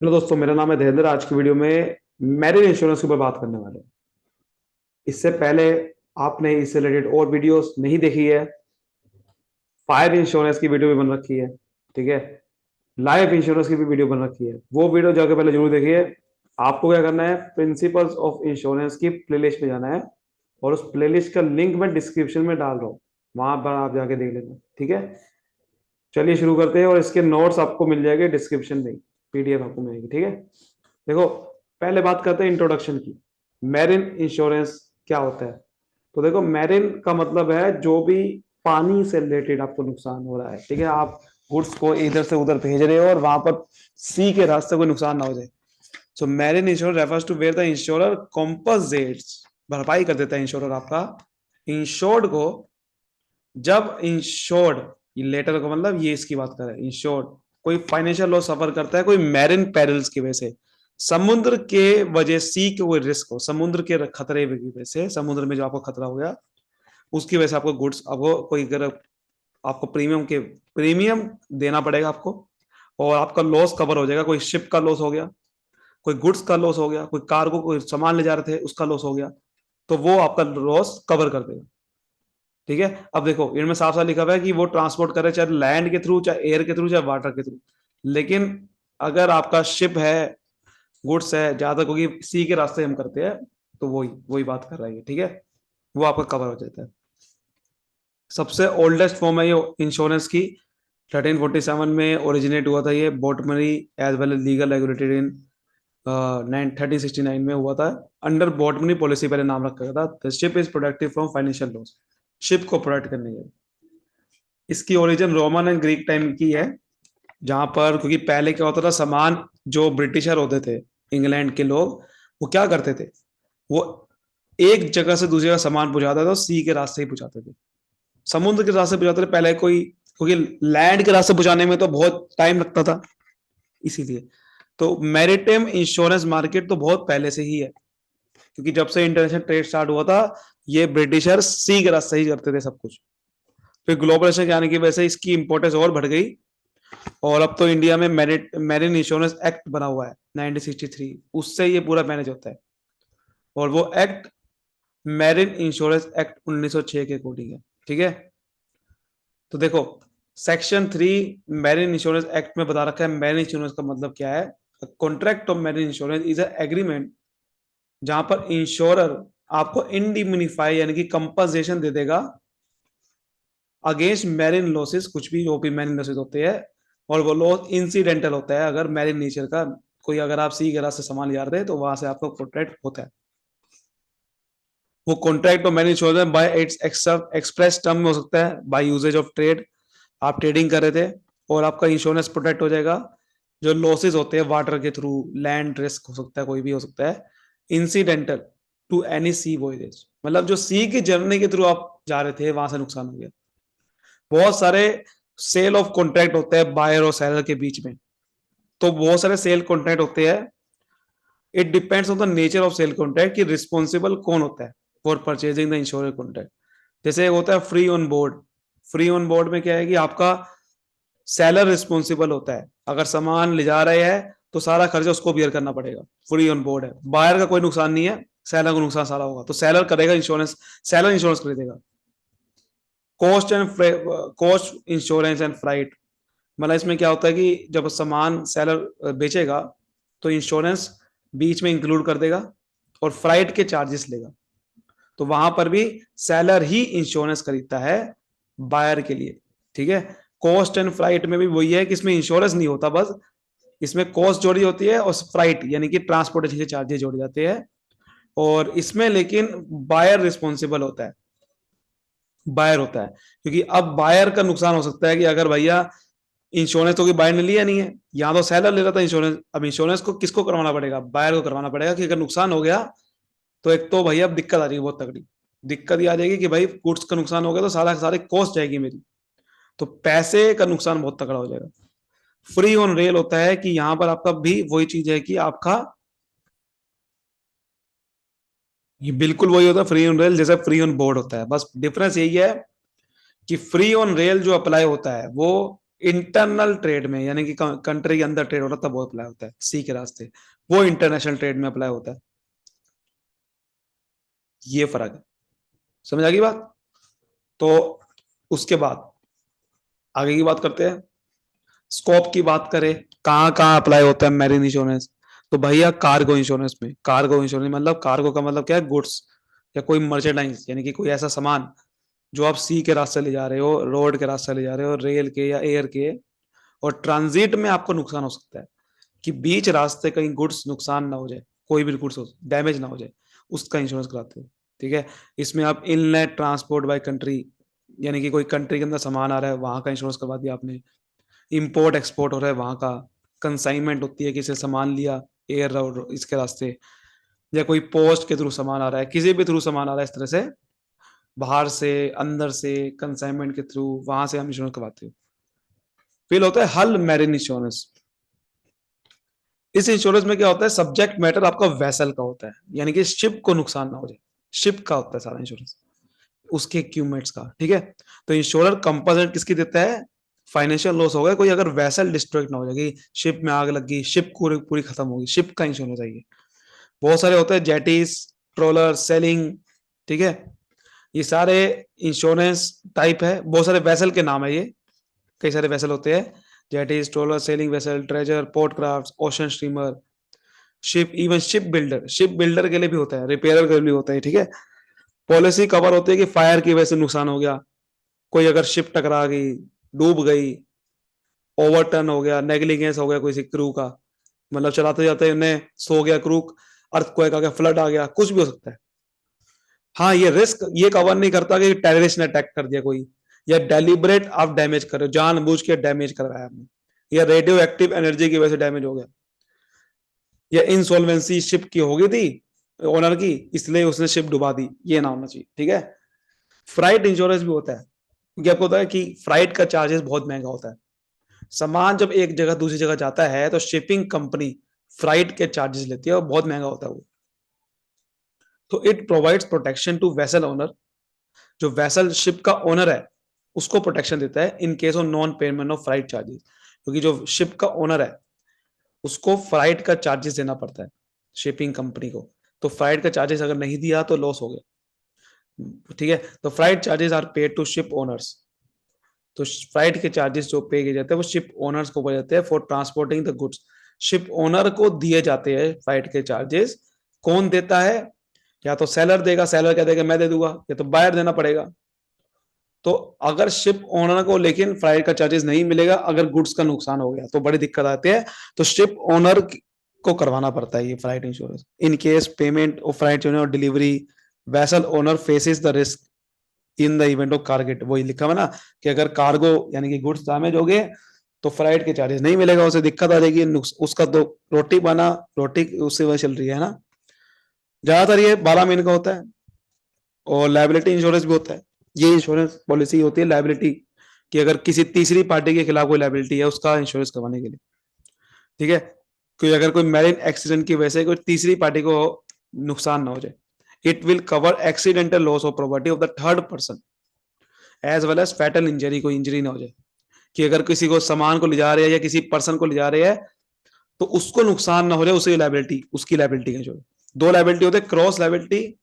Hello दोस्तों, मेरा नाम है धीरेन्द्र। आज की वीडियो में मैरिज इंश्योरेंस के ऊपर बात करने वाले हैं। इससे पहले आपने इससे रिलेटेड और वीडियोस नहीं देखी है। फायर इंश्योरेंस की वीडियो भी बन रखी है, ठीक है। लाइफ इंश्योरेंस की भी वीडियो बन रखी है, वो वीडियो जाके पहले जरूर देखिए। आपको क्या करना है, प्रिंसिपल्स ऑफ इंश्योरेंस की प्लेलिस्ट में जाना है और उस प्लेलिस्ट का लिंक मैं डिस्क्रिप्शन में डाल रहा हूँ, वहां पर आप जाके देख लेना, ठीक है। चलिए शुरू करते हैं, और इसके नोट्स आपको मिल जाएंगे डिस्क्रिप्शन में, पीडीएफ आपको मिलेगी, ठीक है। देखो, पहले बात करते हैं इंट्रोडक्शन की। मैरिन इंश्योरेंस क्या होता है? तो देखो, मैरिन का मतलब है जो भी पानी से रिलेटेड आपको नुकसान हो रहा है, ठीक है। आप गुड्स को इधर से उधर भेज रहे हो और वहां पर सी के रास्ते कोई नुकसान ना हो जाए। So marine insurance refers to where the insurer compensates, भरपाई कर देता है इंश्योरर आपका इंश्योर्ड को। जब इंश्योर्ड, ये लेटर का मतलब ये इसकी बात कर रहा है, इंश्योर्ड कोई फाइनेंशियल लॉस सफर करता है कोई मैरिन पेरिल्स की वजह से, समुद्र के वजह सी के कोई रिस्क हो, समुद्र के खतरे की वजह से, समुद्र में जो आपको खतरा हो गया उसकी वजह से आपको गुड्स, आपको कोई अगर आपको प्रीमियम देना पड़ेगा आपको, और आपका लॉस कवर हो जाएगा। कोई शिप का लॉस हो गया, कोई गुड्स का लॉस हो गया, कोई कार्गो कोई सामान ले जा रहे थे उसका लॉस हो गया, तो वो आपका लॉस कवर कर देगा, ठीक है। अब देखो, इनमें साफ साफ लिखा हुआ है कि वो ट्रांसपोर्ट करे, चाहे लैंड के थ्रू, चाहे एयर के थ्रू, चाहे वाटर के थ्रू। लेकिन अगर आपका शिप है, गुड्स है, ज्यादा क्योंकि सी के रास्ते हम करते हैं, तो वही वही बात कर रहा है, ठीक है। वो आपका कवर हो जाता है। सबसे ओल्डेस्ट फॉर्म है ये इंश्योरेंस की। 1347 में ओरिजिनेट हुआ था ये, bottomry as well as legal regulated in 1369 में हुआ था। अंडर बॉटमनी पॉलिसी पहले नाम रखा गया था। The ship is protective from financial loss, ship को प्रोटेक्ट करने के लिए। इसकी origin Roman and Greek time की है, जहां पर, क्योंकि पहले क्या होता था, सामान जो ब्रिटिशर होते थे, इंग्लैंड के लोग, वो क्या करते थे, वो एक जगह से दूसरी जगह सामान पहुंचाते थे, सी के रास्ते ही पहुंचाते थे, समुद्र के रास्ते पहुंचाते थे पहले कोई, क्योंकि लैंड के रास्ते पहुंचाने में तो बहुत टाइम लगता था, इसीलिए। तो मैरिटाइम इंश्योरेंस मार्केट तो बहुत पहले से ही है, क्योंकि जब से इंटरनेशनल ट्रेड स्टार्ट हुआ था, ये ब्रिटिशर सी के रास्ते ही करते थे सब कुछ। फिर ग्लोबलाइजेशन के आने की वजह से इसकी इंपोर्टेंस और बढ़ गई, और अब तो इंडिया में मैरिन इंश्योरेंस एक्ट बना हुआ है 1963, उससे ये पूरा मैनेज होता है। और वो एक्ट मैरिन इंश्योरेंस एक्ट 1906 के अकॉर्डिंग है, ठीक है। तो देखो, सेक्शन 3 मैरिन इंश्योरेंस एक्ट में बता रखा है मैरिन इंश्योरेंस का मतलब क्या है। Contract of marine insurance is agreement जहां पर इंश्योरर आपको इंडिम्निफाई यानी कि कंपनसेशन दे देगा अगेंस्ट मैरिन लॉसेस, कुछ भी जो भी मैरिन लॉसेस होते हैं, और वो लॉस इंसिडेंटल होता है, अगर मैरिन नेचर का कोई, अगर आप सी के रास्ते सामान ले जा रहे हैं तो वहां से आपका कॉन्ट्रैक्ट होता है। वो कॉन्ट्रैक्ट और marine insurance bye it's express term में हो सकता है, बाय यूजेज ऑफ ट्रेड, आप ट्रेडिंग कर रहे थे और आपका इंश्योरेंस प्रोटेक्ट हो जाएगा। जो लॉसेस होते हैं वाटर के थ्रू, लैंड रिस्क हो सकता है, कोई भी हो सकता है, इंसिडेंटल टू एनी सी वॉयजेज, मतलब जो सी की जर्नी के थ्रू आप जा रहे थे वहां से नुकसान हो गया। बहुत सारे सेल ऑफ कॉन्ट्रैक्ट होते हैं बायर और सेलर के बीच में, तो बहुत सारे सेल कॉन्ट्रैक्ट होते हैं। It depends on the nature of sale contract कि रिस्पॉन्सिबल कौन होता है for purchasing the insurance contract. जैसे एक होता है free on board. Free on board में क्या है कि आपका सेलर रिस्पॉन्सिबल होता है, अगर सामान ले जा रहे हैं तो सारा खर्चा उसको बियर करना पड़ेगा, फ्री ऑन बोर्ड है। बायर का कोई नुकसान नहीं है, सेलर को नुकसान सारा होगा, तो सेलर करेगा इंश्योरेंस, सेलर इंश्योरेंस खरीदेगा। कॉस्ट इंश्योरेंस एंड फ्राइट, मतलब इसमें क्या होता है कि जब सामान सेलर बेचेगा तो इंश्योरेंस बीच में इंक्लूड कर देगा और फ्राइट के चार्जेस लेगा, तो वहां पर भी सेलर ही इंश्योरेंस खरीदता है बायर के लिए, ठीक है। कॉस्ट एंड फ्राइट में भी वही है कि इसमें इंश्योरेंस नहीं होता, बस इसमें कॉस्ट जोड़ी होती है और फ्राइट यानी कि ट्रांसपोर्टेशन के चार्जेस जोड़े जाते हैं, और इसमें लेकिन बायर रिस्पॉन्सिबल होता है, बायर होता है। क्योंकि अब बायर का नुकसान हो सकता है कि अगर भैया इंश्योरेंस तो कोई बायर ने लिया नहीं है, यहाँ तो सेलर ले रहा था इंश्योरेंस, अब इंश्योरेंस को किसको करवाना पड़ेगा, बायर को करवाना पड़ेगा, कि अगर नुकसान हो गया तो एक तो भैया अब दिक्कत आ जाएगी बहुत तगड़ी। दिक्कत ये आ जाएगी कि भाई गुड्स का नुकसान हो गया तो सारा सारी कॉस्ट जाएगी मेरी, तो पैसे का नुकसान बहुत तगड़ा हो जाएगा। फ्री ऑन रेल होता है कि यहां पर आपका भी वही चीज है कि आपका, ये बिल्कुल वही होता है फ्री ऑन रेल जैसे फ्री ऑन बोर्ड होता है, बस डिफरेंस यही है कि फ्री ऑन रेल जो अप्लाई होता है वो इंटरनल ट्रेड में, यानी कि कंट्री के अंदर ट्रेड हो रहा तब वो अप्लाई होता है सी के रास्ते, वो इंटरनेशनल ट्रेड में अप्लाई होता है। ये फर्क है, समझ आ गई बात? तो उसके बाद आगे की बात करते हैं। स्कोप की बात करें, कहाँ कहाँ अप्लाई होता है मैरिन इंश्योरेंस, तो भैया कार्गो इंश्योरेंस में। कार्गो इंश्योरेंस मतलब, कार्गो का मतलब क्या है, गुड्स या कोई मर्चेंडाइज, यानी कि कोई ऐसा सामान जो आप सी के रास्ते ले जा रहे हो, रोड के रास्ते ले जा रहे हो, रेल के या एयर के, और ट्रांजिट में आपको नुकसान हो सकता है कि बीच रास्ते कहीं गुड्स नुकसान ना हो जाए, कोई भी गुड्स डैमेज ना हो जाए, उसका इंश्योरेंस कराते हो। ठीक है, इसमें आप इनलेट ट्रांसपोर्ट बाय कंट्री, यानी कि कोई कंट्री के अंदर सामान आ रहा है वहां का इंश्योरेंस करवा दिया आपने, इंपोर्ट एक्सपोर्ट हो रहा है वहां का, कंसाइनमेंट होती है, किसी से सामान लिया एयर रोड इसके रास्ते, या कोई पोस्ट के थ्रू सामान आ रहा है, किसी भी थ्रू सामान आ रहा है इस तरह से, बाहर से अंदर से कंसाइनमेंट के थ्रू, वहां से हम इंश्योरेंस करवाते हो। फिर होता है हल मैरिन इंश्योरेंस। इस इंश्योरेंस में क्या होता है, सब्जेक्ट मैटर आपका वैसल का होता है, यानी कि शिप को नुकसान ना हो जाए, शिप का होता है सारा इंश्योरेंस, उसके इक्विपमेंट्स का। ठीक है, तो इंश्योरर कंपनसेट किसकी देता है, फाइनेंशियल लॉस हो गया कोई, अगर वैसल डिस्ट्रॉय ना हो जाएगी, शिप में आग लगी, शिप पूरी पूरी खत्म होगी, शिप का इंश्योरेंस चाहिए। बहुत सारे होते हैं, जेटीज, ट्रोलर, सेलिंग। ठीक है, ये सारे इंश्योरेंस टाइप है, बहुत सारे वैसल के नाम है ये, कई सारे वैसल होते हैं, jetties, trawler, sailing vessel, treasure, port craft, ocean steamer, ship, even ship builder, ship builder के लिए भी होता है, रिपेयर के लिए भी होता है। ठीक है, पॉलिसी कवर होती है कि फायर की वजह से नुकसान हो गया, कोई अगर शिप टकरा गई, डूब गई, ओवरटर्न हो गया, नेग्लिजेंस हो गया किसी क्रू का, मतलब चलाते जाते उन्हें सो गया क्रू, अर्थक्वेक आ गया, फ्लड आ गया, कुछ भी हो सकता है। हाँ, ये रिस्क ये कवर नहीं करता कि टेररिस्ट ने अटैक कर दिया कोई, या डेलिबरेट आप डैमेज कर रहे हो, जानबूझ के डैमेज करवाया आपने, या रेडियो एक्टिव एनर्जी की वजह से डैमेज हो गया, या इंसॉल्वेंसी शिप की हो गई थी ओनर की, इसलिए उसने शिप डुबा दी, ये ना होना चाहिए। ठीक है, फ्राइट इंश्योरेंस भी होता है, क्योंकि आपको पता है कि फ्राइट का चार्जेस बहुत महंगा होता है, सामान जब एक जगह दूसरी जगह जाता है तो शिपिंग कंपनी फ्राइट के चार्जेस लेती है और बहुत महंगा होता है वो। तो it provides protection to vessel owner, जो वेसल शिप का ओनर है उसको प्रोटेक्शन देता है in case of non payment of freight charges, क्योंकि जो शिप का ओनर है उसको फ्राइट का चार्जेस देना पड़ता है शिपिंग कंपनी को, तो फ्राइट का चार्जेस अगर नहीं दिया तो लॉस हो गया। ठीक है, तो freight charges are paid to ship owners, तो फ्लाइट के चार्जेस जो पे किए जाते हैं वो शिप ओनर्स को पड़ जाते हैं for transporting the goods, ship owner को दिए जाते हैं फ्लाइट के चार्जेस। कौन देता है, या तो सेलर देगा, सेलर कह देगा मैं दे दूंगा, या तो बायर देना पड़ेगा। तो अगर शिप ओनर को लेकिन फ्लाइट का चार्जेस नहीं मिलेगा, अगर गुड्स का नुकसान हो गया तो बड़ी दिक्कत आती है, तो शिप ओनर को करवाना पड़ता है ये flight insurance. In case payment of flight और delivery, vessel owner faces the risk in the event of कार्गेट, वही लिखा हुआ ना कि अगर कार्गो यानी कि गुड्स डैमेज हो गए तो फ्लाइट के चार्जेस नहीं मिलेगा, उसे दिक्कत आ जाएगी, उसका तो रोटी बना, रोटी उससे वह चल रही है ना। ज्यादातर ये 12 महीने का होता है, और लाइबिलिटी इंश्योरेंस भी होता है। ये इंश्योरेंस पॉलिसी होती है लाइबिलिटी कि अगर किसी तीसरी पार्टी के खिलाफ कोई लाइबिलिटी है उसका इंश्योरेंस करवाने के लिए। ठीक है, कोई अगर कोई मैरिन एक्सीडेंट की वजह से कोई तीसरी पार्टी को नुकसान ना हो जाए, it will cover accidental loss of property of the third person as well as fatal injury, कोई इंजरी ना हो जाए, कि अगर किसी को सामान को ले जा रहे हैं या किसी पर्सन को ले जा रहे हैं तो उसको नुकसान ना हो जाए, उसी लाइबिलिटी, उसकी लाइबिलिटी है जो, दो लाइबिलिटी होते हैं, क्रॉस लाइबिलिटी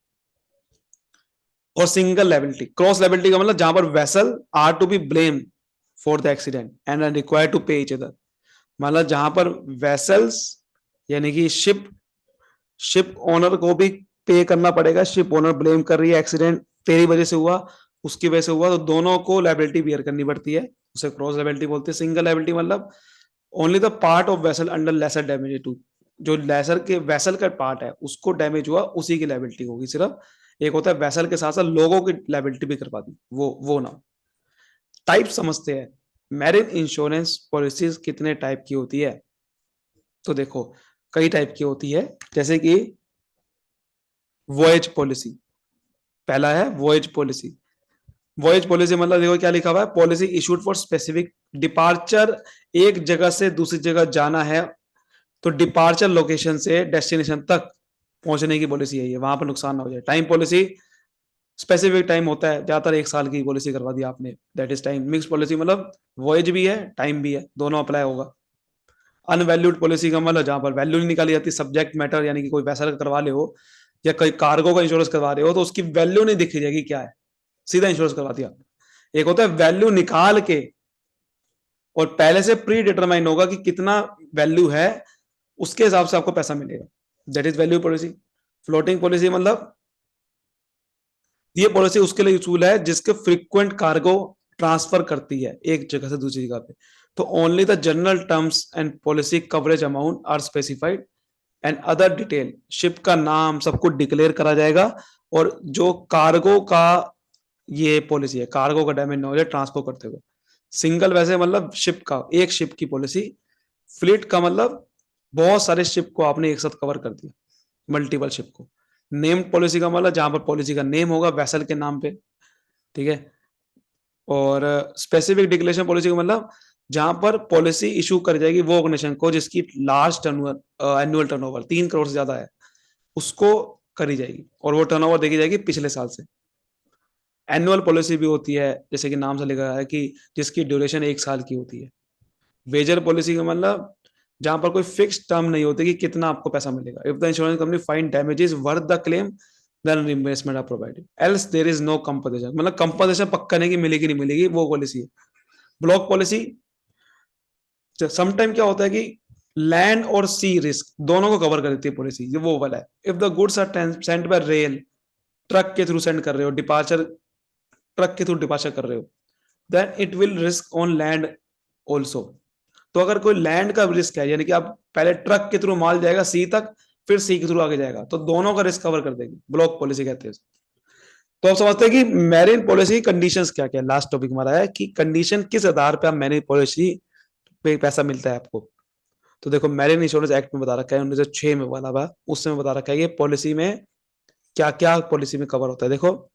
और सिंगल लाइबिलिटी। क्रॉस लाइबिलिटी का मतलब जहां पर vessel are to be blame for the accident and are required to pay each other, मतलब जहां पर वेसल्स यानी कि शिप, शिप ओनर को भी पे करना पड़ेगा, शिप ओनर ब्लेम कर रही है एक्सीडेंट तेरी वजह से हुआ, उसकी वजह से हुआ, तो दोनों को लाइबिलिटी बियर करनी पड़ती है, उसे क्रॉस लाइबिलिटी बोलते हैं। सिंगल लाइबिलिटी मतलब only the part of vessel under lesser damage to, जो लेसर के वेसल का पार्ट है उसको डैमेज हुआ उसी की लाइबिलिटी होगी सिर्फ। एक होता है वेसल के साथ साथ लोगों की लाइबिलिटी भी करवा दी, वो ना। टाइप समझते हैं, मैरिन इंश्योरेंस पॉलिसीज कितने टाइप की होती है, तो देखो कई टाइप की होती है, जैसे कि वॉयज पॉलिसी, पहला है वॉयज पॉलिसी। वॉयज पॉलिसी मतलब देखो क्या लिखा हुआ है, policy issued for specific departure, एक जगह से दूसरी जगह जाना है तो डिपार्चर लोकेशन से डेस्टिनेशन तक पहुंचने की पॉलिसी है ये, वहां पर नुकसान ना हो जाए। टाइम पॉलिसी स्पेसिफिक टाइम होता है, ज्यादातर 1 साल की पॉलिसी करवा दी आपने, that is time. Mix policy मतलब वॉयज भी है, टाइम भी है, दोनों अप्लाई होगा। अनवैल्यूड पॉलिसी का मतलब जहां पर वैल्यू नहीं निकाली जाती, सब्जेक्ट मैटर, यानी कि कोई पैसा करवा ले हो या कोई कार्गो का इंश्योरेंस करवा रहे हो तो उसकी वैल्यू नहीं दिखी जाएगी क्या है, सीधा इंश्योरेंस करवा दिया। एक होता है वैल्यू निकाल के, और पहले से प्री डिटरमाइन होगा कि कितना वैल्यू है, उसके हिसाब से आपको पैसा मिलेगा, that is value policy. Floating policy मतलब ये पॉलिसी उसके लिए यूजफुल है जिसके फ्रीक्वेंट कार्गो ट्रांसफर करती है एक जगह से दूसरी जगह पे। तो only the general terms and policy coverage amount are specified and other detail, ship का नाम सब कुछ डिक्लेयर करा जाएगा। और जो कार्गो का ये पॉलिसी है, कार्गो का डैमेज न हो जाए ट्रांसफर करते हुए। सिंगल वैसे मतलब शिप का, एक शिप की पॉलिसी। फ्लीट का मतलब बहुत सारे शिप को आपने एक साथ कवर कर दिया, मल्टीपल शिप को। नेम्ड पॉलिसी का मतलब जहां पर पॉलिसी का नेम होगा वेसल के नाम पे, ठीक है। और स्पेसिफिक डिक्लेरेशन पॉलिसी का मतलब जहां पर पॉलिसी इशू कर जाएगी वो ऑर्गेनाइजेशन को जिसकी लास्ट एनुअल टर्नओवर 3 करोड़ से ज्यादा है, उसको करी जाएगी, और वो टर्नओवर देखी जाएगी पिछले साल से। एनुअल पॉलिसी भी होती है, जैसे कि नाम से लिखा है कि जिसकी ड्यूरेशन 1 साल की होती है। वेजर पॉलिसी का मतलब जहां पर कोई फिक्स टर्म नहीं होती कि कितना आपको पैसा मिलेगा। If the insurance company find damages worth the claim then reimbursement are provided, else there is no compensation, मतलब कंपनसेशन पक्का नहीं कि मिलेगी नहीं मिलेगी, वो पॉलिसी है। ब्लॉक पॉलिसी समटाइम क्या होता है कि लैंड और सी रिस्क दोनों को कवर कर देती है पॉलिसी, ये वो वाला है। If the goods are sent by rail, truck के थ्रू सेंड कर रहे हो, डिपार्चर ट्रक के थ्रू डिपार्चर कर रहे हो, then it will risk on land also. तो अगर कोई लैंड का रिस्क है, यानी कि आप पहले ट्रक के थ्रू माल जाएगा सी तक, फिर सी के थ्रू आगे जाएगा, तो दोनों का रिस्क कवर कर देगी, ब्लॉक पॉलिसी कहते हैं। तो आप समझते हैं कि मैरिन पॉलिसी की कंडीशंस क्या क्या। लास्ट टॉपिक हमारा है कि कंडीशन किस आधार पे आप मैरिन पॉलिसी पे पैसा मिलता है आपको। तो देखो मैरिन इंश्योरेंस एक्ट में बता रखा है 1906 में वाला बा, उसमें बता रखा है कि पॉलिसी में क्या क्या पॉलिसी में कवर होता है। देखो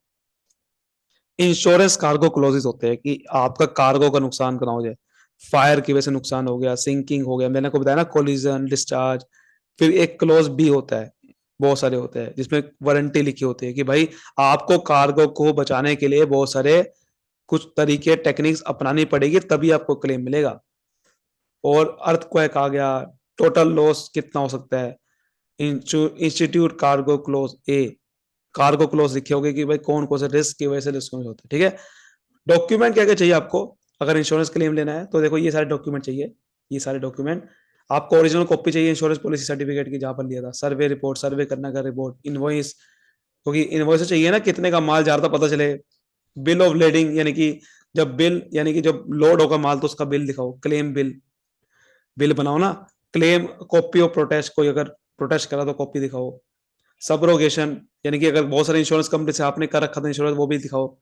इंश्योरेंस कार्गो क्लोजेस होते हैं कि आपका कार्गो का नुकसान ना हो जाए, फायर की वजह से नुकसान हो गया, सिंकिंग हो गया, मैंने को बताया ना, कोलिजन, डिस्चार्ज। फिर एक क्लोज बी होता है, बहुत सारे होते हैं जिसमें वारंटी लिखी होती है कि भाई आपको कार्गो को बचाने के लिए बहुत सारे कुछ तरीके टेक्निक्स अपनानी पड़ेगी तभी आपको क्लेम मिलेगा। और अर्थक्वेक आ गया, टोटल लॉस कितना हो सकता है, इंस्टीट्यूट कार्गो क्लोज ए, कार्गो क्लोज लिखे होगे कि भाई कौन कौन से रिस्क की वजह से रिस्क होते हैं, ठीक है। डॉक्यूमेंट क्या क्या चाहिए आपको अगर इंश्योरेंस क्लेम लेना है, तो देखो ये सारे डॉक्यूमेंट चाहिए। ये सारे डॉक्यूमेंट आपको ओरिजिनल कॉपी चाहिए इंश्योरेंस पॉलिसी सर्टिफिकेट की जहां पर लिया था, सर्वे रिपोर्ट, सर्वे करने का रिपोर्ट, इनवॉइस, क्योंकि इनवॉइस चाहिए ना कितने का माल जा रहा था पता चले। बिल ऑफ लेडिंग, यानी कि जब बिल, यानी कि जब लोड होगा माल तो उसका बिल दिखाओ, क्लेम बिल, बिल बनाओ ना। क्लेम कॉपी ऑफ प्रोटेस्ट, कोई अगर प्रोटेस्ट करा तो कॉपी दिखाओ। सबरोगेशन, यानी कि अगर बहुत सारे इंश्योरेंस कंपनी से आपने कर रखा था इंश्योरेंस, वो भी दिखाओ।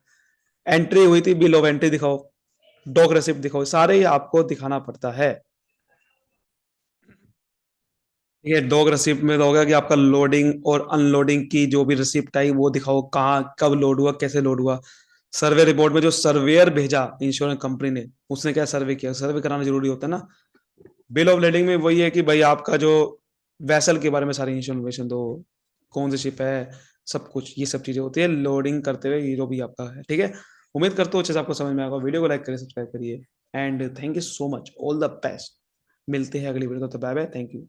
एंट्री हुई थी, बिल ऑफ एंट्री दिखाओ, डॉक रेसिप्ट दिखाओ, सारे ही आपको दिखाना पड़ता है। ये डॉग रिसिप्ट में तो होगा कि आपका लोडिंग और अनलोडिंग की जो भी रिसिप्ट आई वो दिखाओ, कहाँ कब लोड हुआ, कैसे लोड हुआ। सर्वे रिपोर्ट में जो सर्वेयर भेजा इंश्योरेंस कंपनी ने, उसने क्या सर्वे किया, सर्वे कराना जरूरी होता है ना। बिल ऑफ लेडिंग में वही है कि भाई आपका जो वैसल के बारे में सारी इन्फॉर्मेशन दो, कौन सी शिप है, सब कुछ ये सब चीजें होती है लोडिंग करते हुए, ये जो भी आपका है, ठीक है। उम्मीद करता हूँ अच्छे से आपको समझ में आएगा। वीडियो को लाइक करिए, सब्सक्राइब करिए, and thank you so much, all the best. मिलते हैं अगली वीडियो, तो बाय बाय, थैंक यू।